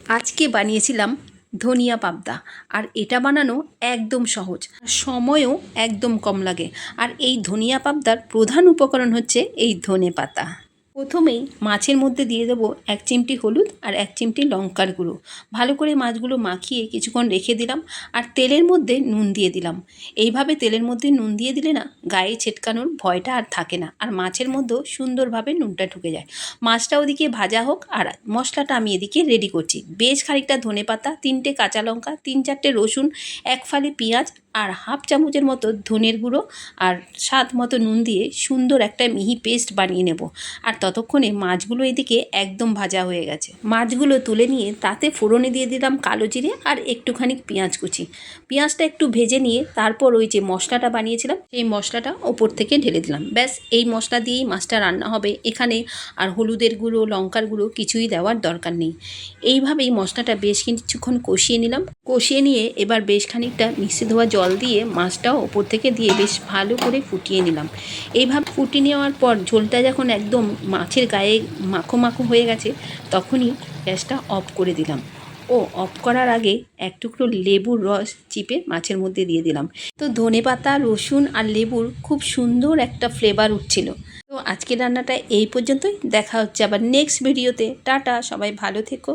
আজকে বানিয়েছিলাম ধনিয়া পাবদা। আর এটা বানানো একদম সহজ, সময়ও একদম কম লাগে। আর এই ধনিয়া পাবদার প্রধান উপকরণ হচ্ছে এই ধনে পাতা। প্রথমেই মাছের মধ্যে দিয়ে দেবো 1 চিমটি হলুদ আর 1 চিমটি লঙ্কার গুঁড়ো। ভালো করে মাছগুলো মাখিয়ে কিছুক্ষণ রেখে দিলাম। আর তেলের মধ্যে নুন দিয়ে দিলাম। এইভাবে তেলের মধ্যে নুন দিয়ে দিলে না গায়ে ছেটকানোর ভয়টা আর থাকে না, আর মাছের মধ্যেও সুন্দরভাবে নুনটা ঢুকে যায়। মাছটা ওদিকে ভাজা হোক, আর মশলাটা আমি এদিকে রেডি করছি। বেশ খানিকটা ধনেপাতা, 3টে কাঁচা লঙ্কা, 3-4টে রসুন, 1 ফালি পেঁয়াজ আর হাফ চামচের মতো ধনের গুঁড়ো আর স্বাদ মতো নুন দিয়ে সুন্দর একটা মিহি পেস্ট বানিয়ে নেব। আর ততক্ষণে মাছগুলো এদিকে একদম ভাজা হয়ে গেছে। মাছগুলো তুলে নিয়ে তাতে ফোড়নে দিয়ে দিলাম কালো জিরে আর একটুখানি পেঁয়াজ কুচি। পেঁয়াজটা একটু ভেজে নিয়ে তারপর ওই যে মশলাটা বানিয়েছিলাম সেই মশলাটা ওপর থেকে ঢেলে দিলাম। ব্যাস, এই মশলা দিয়েই মাছটা রান্না হবে। এখানে আর হলুদের গুঁড়ো, লঙ্কার গুঁড়ো কিছুই দেওয়ার দরকার নেই। এইভাবেই মশলাটা বেশ কিছুক্ষণ কষিয়ে নিলাম। কষিয়ে নিয়ে এবার বেশ খানিকটা মিক্সি ধোয়া জল দিয়ে মাছটাও ওপর থেকে দিয়ে বেশ ভালো করে ফুটিয়ে নিলাম। এইভাবে ফুটিয়ে নেওয়ার পর ঝোলটা যখন একদম মাছের গায়ে মাখো মাখো হয়ে গেছে, তখনই গ্যাসটা অফ করে দিলাম। অফ করার আগে 1 টুকরো লেবুর রস চিপে মাছের মধ্যে দিয়ে দিলাম। তো ধনেপাতা, রসুন আর লেবুর খুব সুন্দর একটা ফ্লেভার উঠছিল। তো আজকের রান্নাটা এই পর্যন্তই। দেখা হচ্ছে আবার নেক্সট ভিডিওতে। টাটা, সবাই ভালো থেকো।